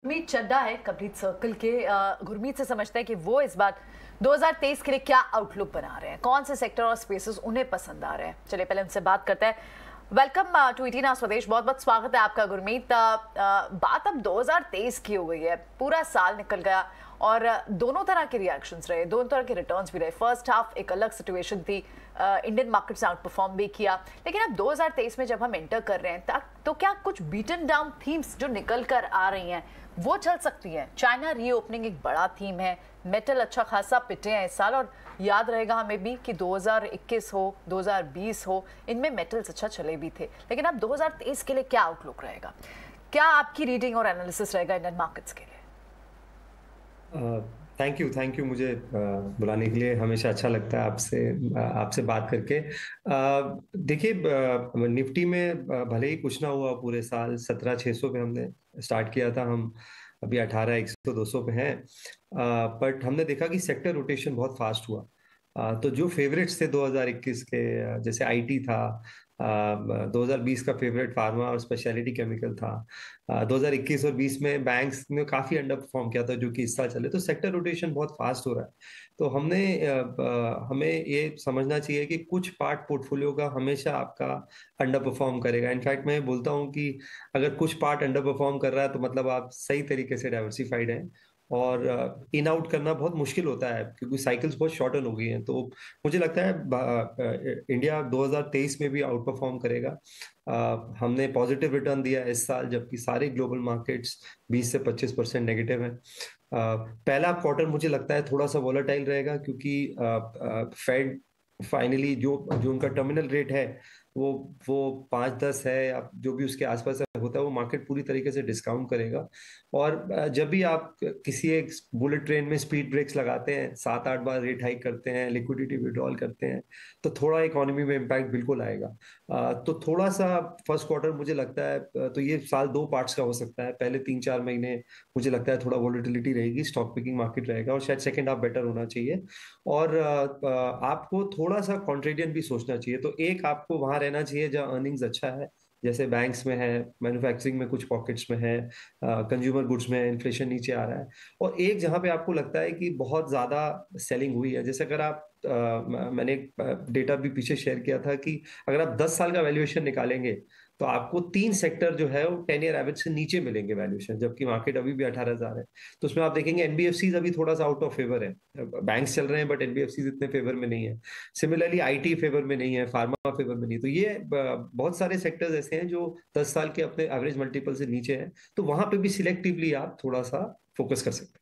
गुरमीत चड्ढा है complete circle के। गुरमीत से समझते हैं कि वो इस बार 2023 के लिए क्या आउटलुक बना रहे हैं, कौन से सेक्टर और स्पेसेस उन्हें पसंद आ रहे हैं। चलिए पहले उनसे बात करते हैं। वेलकम टू इटीना स्वदेश, बहुत बहुत स्वागत है आपका गुरमीत। बात अब 2023 की हो गई है, पूरा साल निकल गया और दोनों तरह के रिएक्शंस रहे, दोनों तरह के रिटर्न्स भी रहे। फर्स्ट हाफ एक अलग सिचुएशन थी, इंडियन मार्केट्स आउट परफॉर्म भी किया, लेकिन अब 2023 में जब हम एंटर कर रहे हैं तो क्या कुछ बीटन डाउन थीम्स जो निकल कर आ रही हैं वो चल सकती हैं। चाइना रीओपनिंग एक बड़ा थीम है, मेटल अच्छा खासा पिटे हैं इस साल, और याद रहेगा हमें भी कि 2021 हो 2020 हो, इनमें मेटल्स अच्छा चले भी थे। लेकिन अब 2023 के लिए क्या आउटलुक रहेगा, क्या आपकी रीडिंग और एनालिसिस रहेगा इंडियन मार्केट्स के लिए? थैंक यू मुझे बुलाने के लिए। हमेशा अच्छा लगता है आपसे बात करके। देखिए, निफ्टी में भले ही कुछ ना हुआ पूरे साल, 17,600 पे हमने स्टार्ट किया था, हम अभी 18,100 200 पे हैं। बट हमने देखा कि सेक्टर रोटेशन बहुत फास्ट हुआ। तो जो फेवरेट्स थे 2021 के, जैसे आईटी था, 2020 का फेवरेट फार्मा और स्पेशलिटी केमिकल था, 2021 और 20 में बैंक्स ने काफी अंडर परफॉर्म किया था, जो कि इस साल चले। तो सेक्टर रोटेशन बहुत फास्ट हो रहा है। तो हमें ये समझना चाहिए कि कुछ पार्ट पोर्टफोलियो का हमेशा आपका अंडर परफॉर्म करेगा। इनफैक्ट मैं बोलता हूँ कि अगर कुछ पार्ट अंडर परफॉर्म कर रहा है तो मतलब आप सही तरीके से डाइवर्सिफाइड हैं। और इन आउट करना बहुत मुश्किल होता है क्योंकि साइकिल्स बहुत शॉर्टन हो गई हैं। तो मुझे लगता है इंडिया 2023 में भी आउट परफॉर्म करेगा। हमने पॉजिटिव रिटर्न दिया इस साल, जबकि सारे ग्लोबल मार्केट्स 20 से 25% नेगेटिव हैं। पहला क्वार्टर मुझे लगता है थोड़ा सा वॉलेटाइल रहेगा, क्योंकि फेड फाइनली जो जो उनका टर्मिनल रेट है वो 5-10 है, या जो भी उसके आसपास होता है, वो मार्केट पूरी तरीके से डिस्काउंट करेगा। और जब भी आप किसी एक बुलेट ट्रेन में स्पीड ब्रेक्स लगाते हैं, 7-8 बार रेट हाइक करते हैं, लिक्विडिटी विड्रॉल करते हैं, तो थोड़ा इकोनॉमी में इम्पैक्ट बिल्कुल आएगा। तो थोड़ा सा फर्स्ट क्वार्टर मुझे लगता है, तो ये साल दो पार्ट्स का हो सकता है। पहले 3-4 महीने मुझे लगता है थोड़ा वॉलेटिलिटी रहेगी, स्टॉक पिकिंग मार्केट रहेगा, और शायद सेकंड हाफ बेटर होना चाहिए। और आपको थोड़ा सा कॉन्ट्रेडियन भी सोचना चाहिए। तो एक, आपको वहां रहना चाहिए जहां अर्निंग्स अच्छा है, जैसे बैंक्स में है, मैन्युफैक्चरिंग में कुछ पॉकेट्स में है, कंज्यूमर गुड्स में इन्फ्लेशन नीचे आ रहा है। और एक जहां पे आपको लगता है कि बहुत ज्यादा सेलिंग हुई है, जैसे अगर आप मैंने डेटा भी पीछे शेयर किया था कि अगर आप 10 साल का वैल्यूएशन निकालेंगे तो आपको 3 सेक्टर जो है वो 10 ईयर एवरेज से नीचे मिलेंगे वैल्यूएशन, जबकि मार्केट अभी भी 18,000 है। तो उसमें आप देखेंगे एनबीएफसीज अभी थोड़ा सा आउट ऑफ फेवर है। बैंक्स चल रहे हैं बट एनबीएफसीज इतने फेवर में नहीं है। सिमिलरली आईटी फेवर में नहीं है, फार्मा फेवर में नहीं है। तो ये बहुत सारे सेक्टर्स ऐसे हैं जो 10 साल के अपने एवरेज मल्टीपल से नीचे हैं। तो वहां पे भी सिलेक्टिवली आप थोड़ा सा फोकस कर सकते हैं।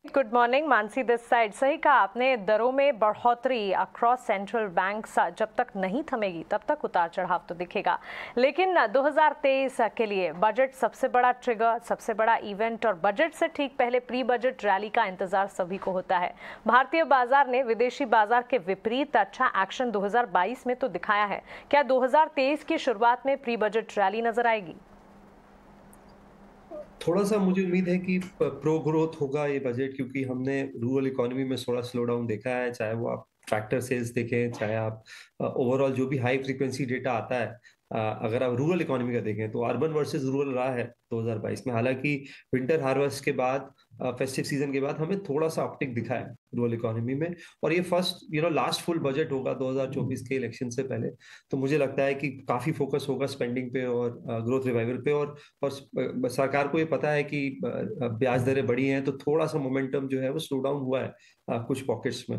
Good morning, Mansi this side. सही कहा आपने, दरों में बढ़ोतरी अक्रॉस सेंट्रल बैंक्स जब तक नहीं थमेगी तब तक उतार चढ़ाव तो दिखेगा। लेकिन 2023 के लिए बजट सबसे बड़ा ट्रिगर, सबसे बड़ा इवेंट, और बजट से ठीक पहले प्री बजट रैली का इंतजार सभी को होता है। भारतीय बाजार ने विदेशी बाजार के विपरीत अच्छा एक्शन 2022 में तो दिखाया है। क्या 2023 की शुरुआत में प्री बजट रैली नजर आएगी? थोड़ा सा मुझे उम्मीद है कि प्रो ग्रोथ होगा ये बजट, क्योंकि हमने रूरल इकोनॉमी में थोड़ा स्लो डाउन देखा है। चाहे वो आप ट्रैक्टर सेल्स देखें, चाहे आप ओवरऑल जो भी हाई फ्रीक्वेंसी डेटा आता है, अगर आप रूरल इकोनॉमी का देखें तो अर्बन वर्सेस रूरल रहा है 2022 में। हालांकि विंटर हार्वेस्ट के बाद, फेस्टिव सीजन के बाद हमें थोड़ा सा अपटिक दिखा है रूरल इकोनॉमी में। और ये फर्स्ट लास्ट फुल बजट होगा 2024 के इलेक्शन से पहले। तो मुझे लगता है कि काफी फोकस होगा स्पेंडिंग पे और ग्रोथ रिवाइवल पे। और सरकार को ये पता है कि ब्याज दरें बढ़ी हैं, तो थोड़ा सा मोमेंटम जो है वो स्लो डाउन हुआ है कुछ पॉकेट्स में।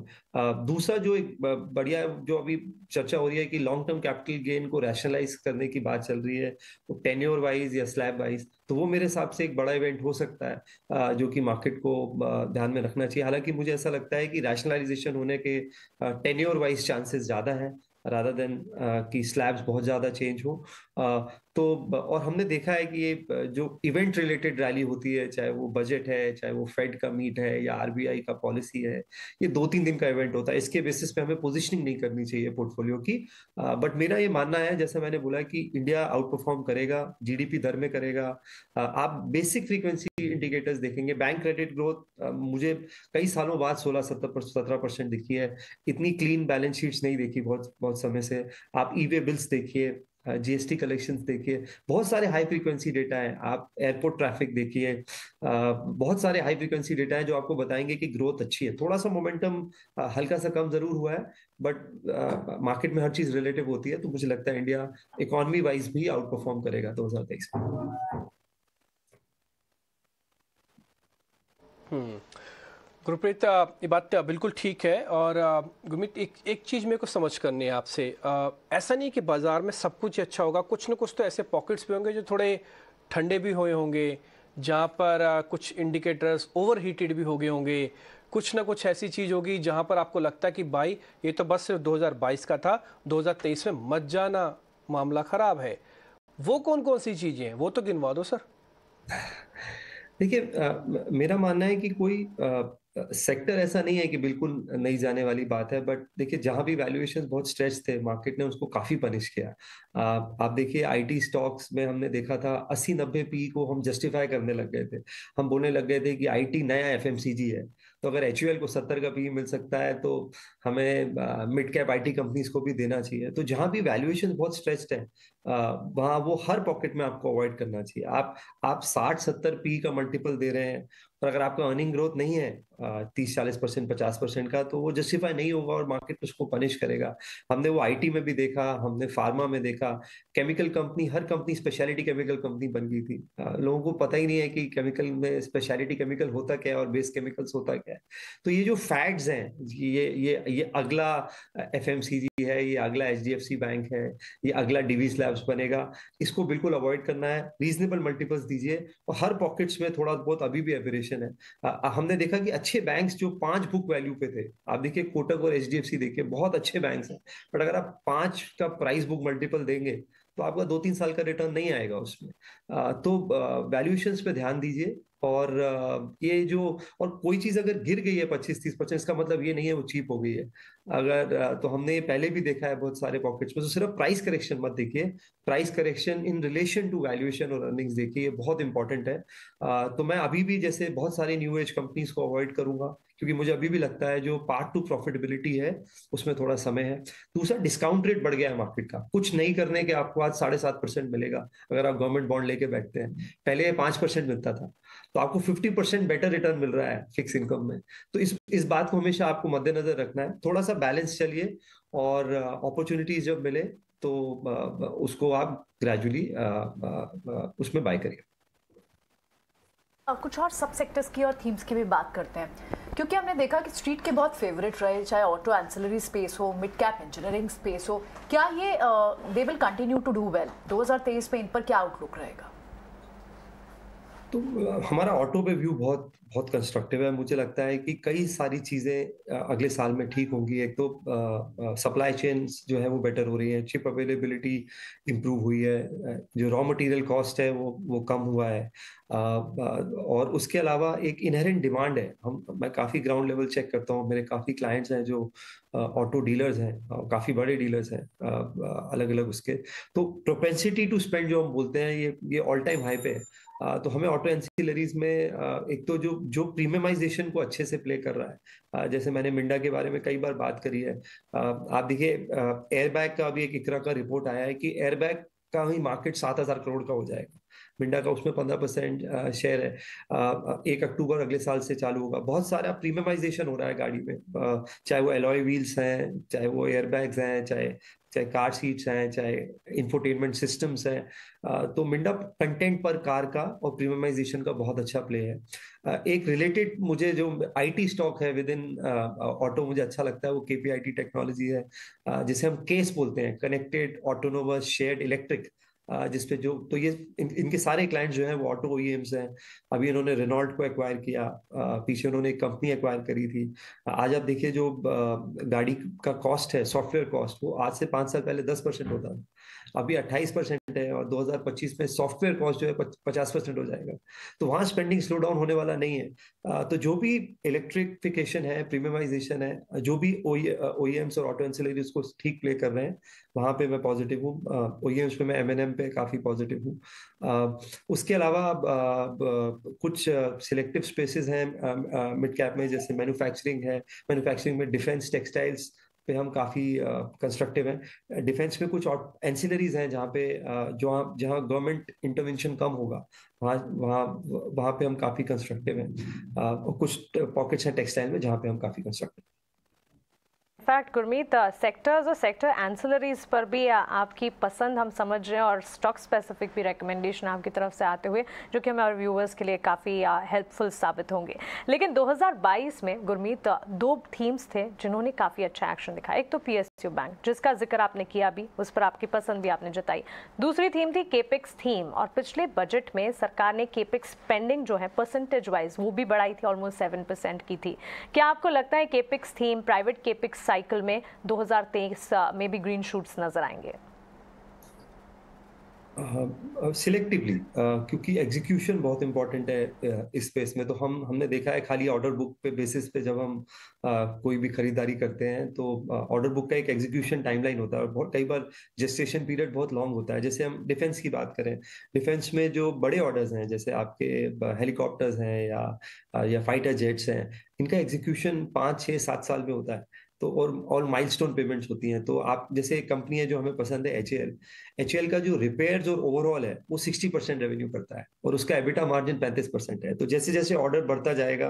दूसरा जो एक बढ़िया जो अभी चर्चा हो रही है कि लॉन्ग टर्म कैपिटल गेन को रैशनलाइज करने की बात चल रही है, वो टेन्योर वाइज या स्लैब वाइज, तो वो मेरे हिसाब से एक बड़ा इवेंट हो सकता है, जो कि मार्केट को ध्यान में रखना चाहिए। हालांकि मुझे ऐसा लगता है कि रैशनलाइजेशन होने के टेन्योर वाइज चांसेस ज्यादा हैं, रादर देन कि स्लैब्स बहुत ज्यादा चेंज हो। तो और हमने देखा है कि ये जो इवेंट रिलेटेड रैली होती है, चाहे वो बजट है, चाहे वो फेड का मीट है, या आरबीआई का पॉलिसी है, ये 2-3 दिन का इवेंट होता है। इसके बेसिस पे हमें पोजीशनिंग नहीं करनी चाहिए पोर्टफोलियो की। बट मेरा ये मानना है, जैसा मैंने बोला, कि इंडिया आउट परफॉर्म करेगा, जीडीपी दर में करेगा। आप बेसिक फ्रीक्वेंसी इंडिकेटर्स देखेंगे, बैंक क्रेडिट ग्रोथ मुझे कई सालों बाद 16-17% दिखी है। इतनी क्लीन बैलेंस शीट्स नहीं देखी बहुत बहुत समय से। आप ई वे बिल्स देखिए, जीएसटी कलेक्शंस देखिए, बहुत सारे हाई फ्रीक्वेंसी डेटा है, आप एयरपोर्ट ट्रैफिक देखिए, बहुत सारे हाई फ्रीक्वेंसी डेटा है जो आपको बताएंगे कि ग्रोथ अच्छी है। थोड़ा सा मोमेंटम हल्का सा कम जरूर हुआ है, बट मार्केट में हर चीज रिलेटिव होती है, तो मुझे लगता है इंडिया इकोनॉमी वाइज भी आउट परफॉर्म करेगा 2023 में। गुरप्रीत, ये बात बिल्कुल ठीक है। और गुरमीत, एक चीज़ मेरे को समझ करनी है आपसे। ऐसा नहीं कि बाज़ार में सब कुछ अच्छा होगा, कुछ ना कुछ तो ऐसे पॉकेट्स भी होंगे जो थोड़े ठंडे भी हुए होंगे, जहाँ पर कुछ इंडिकेटर्स ओवर हीटेड भी हो गए होंगे, कुछ ना कुछ ऐसी चीज़ होगी जहाँ पर आपको लगता है कि भाई ये तो बस सिर्फ 2022 का था, 2023 में मत जाना, मामला ख़राब है। वो कौन कौन सी चीज़ें हैं, वो तो गिनवा दो सर। देखिए, मेरा मानना है कि कोई सेक्टर ऐसा नहीं है कि बिल्कुल नहीं जाने वाली बात है, बट देखिए जहां भी वैल्यूएशन बहुत स्ट्रेच थे, मार्केट ने उसको काफी पनिश किया। आप देखिए आईटी स्टॉक्स में हमने देखा था 80-90 पी को हम जस्टिफाई करने लग गए थे, हम बोलने लग गए थे कि आईटी नया एफएमसीजी है, तो अगर एचयूएल को 70 का पी मिल सकता है तो हमें मिड कैप आईटी कंपनीज को भी देना चाहिए। तो जहां भी वैल्यूएशन बहुत स्ट्रेच्ड है, वहां वो हर पॉकेट में आपको अवॉइड करना चाहिए। आप 60-70 पी का मल्टीपल दे रहे हैं, और अगर आपका अर्निंग ग्रोथ नहीं है 30-40%, 50% का, तो वो जस्टिफाई नहीं होगा और मार्केट उसको पनिश करेगा। हमने वो आईटी में भी देखा, हमने फार्मा में देखा, केमिकल कंपनी, हर कंपनी स्पेशलिटी केमिकल कंपनी बन गई थी। लोगों को पता ही नहीं है कि केमिकल में स्पेशलिटी केमिकल होता क्या है और बेस केमिकल्स होता क्या है। तो ये जो फैक्ट्स हैं, ये अगला एफएमसीजी है, ये अगला एचडीएफसी बैंक है, ये अगला डीवीस लैब्स बनेगा, इसको बिल्कुल अवॉइड करना है। रीजनेबल मल्टीपल्स दीजिए, और हर पॉकेट्स में थोड़ा बहुत अभी भी एवरेशन है। हमने देखा कि अच्छे बैंक्स जो 5 बुक वैल्यू पे थे, आप देखिए कोटक और एचडीएफसी देखिए, बहुत अच्छे बैंक्स हैं, बट अगर आप 5 का प्राइस बुक मल्टीपल देंगे तो आपका 2-3 साल का रिटर्न नहीं आएगा उसमें। तो वैल्यूएशंस पे ध्यान दीजिए। और ये जो, और कोई चीज अगर गिर गई है 25-30%, इसका मतलब ये नहीं है वो चीप हो गई है। अगर तो हमने ये पहले भी देखा है बहुत सारे पॉकेट्स में, तो सिर्फ प्राइस करेक्शन मत देखिए, price correction in relation to valuation और अर्निंग्स देखिए, ये बहुत इंपॉर्टेंट है। तो मैं अभी भी जैसे बहुत सारी न्यू एज कंपनीज को अवॉइड करूंगा, क्योंकि मुझे अभी भी लगता है जो पार्ट टू प्रॉफिटेबिलिटी है उसमें थोड़ा समय है। दूसरा, डिस्काउंट रेट बढ़ गया है मार्केट का, कुछ नहीं करने के आपको आज 7.5% मिलेगा अगर आप गवर्नमेंट बॉन्ड लेके बैठते हैं। पहले 5% मिलता था, तो आपको 50% बेटर रिटर्न मिल रहा है फिक्स इनकम में। तो इस बात को हमेशा आपको मद्देनजर रखना है, थोड़ा सा बैलेंस चलिए, और अपॉर्चुनिटीज जब मिले तो उसको आप ग्रेजुअली उसमें बाय करिए। कुछ और सब सेक्टर्स की और थीम्स की भी बात करते हैं, क्योंकि हमने देखा कि स्ट्रीट के बहुत फेवरेट रहे, चाहे ऑटो एंसिलरी स्पेस हो, मिड कैप इंजीनियरिंग स्पेस हो। क्या ये they will continue to do well? 2023 में इन पर क्या आउटलुक रहेगा? तो हमारा ऑटो पे व्यू बहुत बहुत कंस्ट्रक्टिव है। मुझे लगता है कि कई सारी चीजें अगले साल में ठीक होंगी। एक तो सप्लाई चेन जो है वो बेटर हो रही है, चिप अवेलेबिलिटी इंप्रूव हुई है, जो रॉ मटेरियल कॉस्ट है वो कम हुआ है, और उसके अलावा एक इनहेरेंट डिमांड है। मैं काफी ग्राउंड लेवल चेक करता हूँ, मेरे काफी क्लाइंट्स हैं जो ऑटो डीलर्स हैं, काफी बड़े डीलर्स हैं अलग अलग उसके। तो प्रोपेंसिटी टू स्पेंड जो हम बोलते हैं, ये ऑल टाइम हाई पे है। तो हमें ऑटो एंसिलरीज में एक तो जो प्रीमियमाइजेशन को अच्छे से प्ले कर रहा है, जैसे मैंने मिंडा के बारे में कई बार बात करी है। आप देखिए एयरबैग का अभी एक इकरा का रिपोर्ट आया है कि एयरबैग का ही मार्केट 7,000 करोड़ का हो जाएगा। मिंडा का उसमें 15% शेयर है। 1 अक्टूबर अगले साल से चालू होगा। बहुत सारा प्रीमियमाइजेशन हो रहा है गाड़ी में, चाहे वो एलॉय व्हील्स हैं, चाहे वो एयरबैग्स हैं, चाहे कार सीट्स हैं, चाहे इंफोटेनमेंट सिस्टम्स हैं। तो मिंडा कंटेंट पर कार का और प्रीमियमाइजेशन का बहुत अच्छा प्ले है। एक रिलेटेड मुझे जो आईटी स्टॉक है विद इन ऑटो मुझे अच्छा लगता है, वो केपीआईटी टेक्नोलॉजी है, जिसे हम केस बोलते हैं, कनेक्टेड ऑटोनोमस शेयर्ड इलेक्ट्रिक, जिसपे जो तो ये इनके सारे क्लाइंट्स जो हैं वो ऑटो ओईएम्स हैं। अभी इन्होंने रेनॉल्ट को एक्वायर किया, पीछे उन्होंने एक कंपनी एक्वायर करी थी। आज आप देखिए जो गाड़ी का कॉस्ट है, सॉफ्टवेयर कॉस्ट, वो आज से 5 साल पहले 10% होता था, अभी 28% है, और 2025 में सॉफ्टवेयर कॉस्ट जो है 50% हो जाएगा। तो वहां स्पेंडिंग स्लो डाउन होने वाला नहीं है। तो जो भी इलेक्ट्रिफिकेशन है, प्रीमियमाइजेशन है, जो भी ओईएम्स और ऑटो एंसिलरीज को ठीक प्ले कर रहे हैं, वहां पे मैं पॉजिटिव हूँ। ओईएम्स पे मैं एमएनएम पे काफी पॉजिटिव हूँ। उसके अलावा कुछ सिलेक्टिव स्पेसेस हैं मिड कैप में, जैसे मैन्युफैक्चरिंग है, मैन्युफैक्चरिंग में डिफेंस, टेक्सटाइल्स पे हम काफ़ी कंस्ट्रक्टिव हैं। डिफेंस में कुछ और एंसिलरीज हैं जहाँ पे जहाँ गवर्नमेंट इंटरवेंशन कम होगा, वहाँ वहाँ वहाँ पे हम काफ़ी कंस्ट्रक्टिव हैं। और कुछ पॉकेट्स हैं टेक्सटाइल में जहाँ पे हम काफ़ी कंस्ट्रक्टिव। फैक्ट गुरमीत, सेक्टर्स और सेक्टर एंसिलरीज पर भी आपकी पसंद हम समझ रहे हैं और स्टॉक स्पेसिफिक भी रिकमेंडेशन आपकी तरफ से आते हुए जो कि हमारे व्यूअर्स के लिए काफ़ी हेल्पफुल साबित होंगे। लेकिन 2022 में गुरमीत 2 थीम्स थे जिन्होंने काफ़ी अच्छा एक्शन दिखाया। एक तो PSU बैंक जिसका जिक्र आपने किया भी, उस पर आपकी पसंद भी आपने जताई। दूसरी थीम थी केपेक्स थीम, और पिछले बजट में सरकार ने केपेक्स स्पेंडिंग जो है परसेंटेज वाइज वो भी बढ़ाई थी, ऑलमोस्ट 7% की थी। क्या आपको लगता है capex theme, private capex cycle में 2023 में भी ग्रीन शूट्स नजर आएंगे? सिलेक्टिवली, क्योंकि एग्जीक्यूशन बहुत इंपॉर्टेंट है इस स्पेस में। तो हमने देखा है खाली ऑर्डर बुक पे बेसिस पे जब हम कोई भी खरीदारी करते हैं तो ऑर्डर बुक का एक एग्जीक्यूशन टाइमलाइन होता है और बहुत कई बार जेस्टेशन पीरियड बहुत लॉन्ग होता है। जैसे हम डिफेंस की बात करें, डिफेंस में जो बड़े ऑर्डर्स हैं जैसे आपके हेलीकॉप्टर्स हैं या फाइटर जेट्स हैं, इनका एग्जीक्यूशन 5, 6, 7 साल में होता है। तो और माइलस्टोन पेमेंट्स होती हैं। तो आप जैसे कंपनी है जो हमें पसंद है HAL का जो रिपेयर्स और ओवरऑल है वो 60% रेवेन्यू करता है और उसका एबिटा मार्जिन 35% है। तो जैसे जैसे ऑर्डर बढ़ता जाएगा,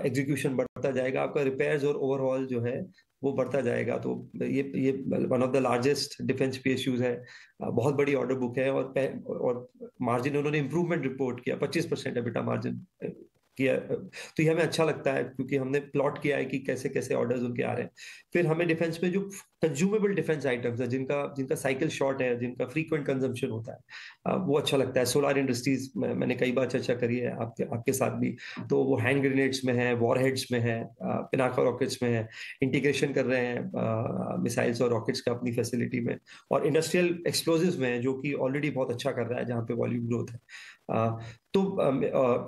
एग्जीक्यूशन बढ़ता जाएगा, आपका रिपेयर्स और ओवरऑल जो है वो बढ़ता जाएगा। तो ये one of the largest defence PSUs है, बहुत बड़ी ऑर्डर बुक है और मार्जिन उन्होंने इंप्रूवमेंट रिपोर्ट किया, 25% एबिटा मार्जिन किया। तो ये हमें अच्छा लगता है क्योंकि हमने प्लॉट किया है कि कैसे कैसे ऑर्डर्स उनके आ रहे हैं। फिर हमें डिफेंस में जो कंज्यूमेबल डिफेंस आइटम्स है जिनका साइकिल शॉर्ट है, जिनका फ्रीक्वेंट कंजम्पशन होता है, वो अच्छा लगता है। सोलर इंडस्ट्रीज मैंने कई बार चर्चा करी है आपके साथ भी। तो वो हैंड ग्रेनेड्स में है, वॉरहेड्स में है, पिनाका रॉकेट्स में है, इंटीग्रेशन कर रहे हैं मिसाइल्स और रॉकेट्स का अपनी फैसिलिटी में, और इंडस्ट्रियल एक्सप्लोजिव्स में है जो कि ऑलरेडी बहुत अच्छा कर रहा है जहाँ पे वॉल्यूम ग्रोथ है। तो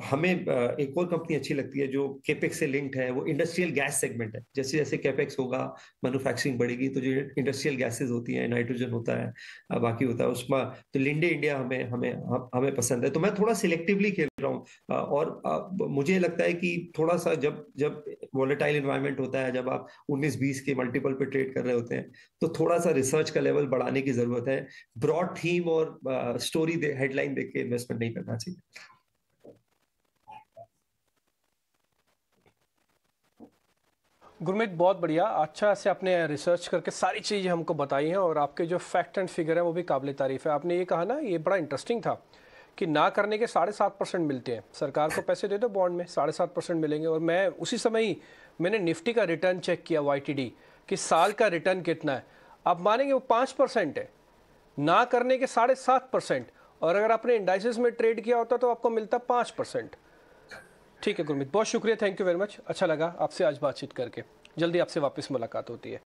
हमें एक और कंपनी अच्छी लगती है जो केपेक्स से लिंक्ड है, वो इंडस्ट्रियल गैस सेगमेंट है। जैसे जैसे केपेक्स होगा, मैन्युफैक्चरिंग बढ़ेगी, तो जो इंडस्ट्रियल गैसेस होती हैं, नाइट्रोजन होता है, बाकी होता है उसमें, तो लिंडे इंडिया हमें पसंद है। तो मैं थोड़ा सिलेक्टिवली खेल रहा हूँ और मुझे लगता है कि थोड़ा सा जब वॉलेटाइल एनवायरनमेंट होता है, जब आप 19-20 के मल्टीपल पे ट्रेड कर रहे होते हैं, तो थोड़ा सा रिसर्च का लेवल बढ़ाने की जरूरत है। ब्रॉड थीम और स्टोरी हेडलाइन देख के इन्वेस्टमेंट नहीं करना चाहिए। गुरमीत, बहुत बढ़िया, अच्छा से आपने रिसर्च करके सारी चीज़ें हमको बताई हैं और आपके जो फैक्ट एंड फिगर है वो भी काबिल तारीफ़ है। आपने ये कहा ना, ये बड़ा इंटरेस्टिंग था कि ना करने के 7.5% मिलते हैं। सरकार को पैसे दे दो बॉन्ड में, 7.5% मिलेंगे। और मैं उसी समय ही मैंने निफ्टी का रिटर्न चेक किया, YTD, कि साल का रिटर्न कितना है। आप मानेंगे वो 5% है, ना करने के 7.5%। और अगर आपने इंडाइसेस में ट्रेड किया होता तो आपको मिलता 5%। ठीक है गुरमीत, बहुत शुक्रिया, थैंक यू वेरी मच। अच्छा लगा आपसे आज बातचीत करके। जल्दी आपसे वापस मुलाकात होती है।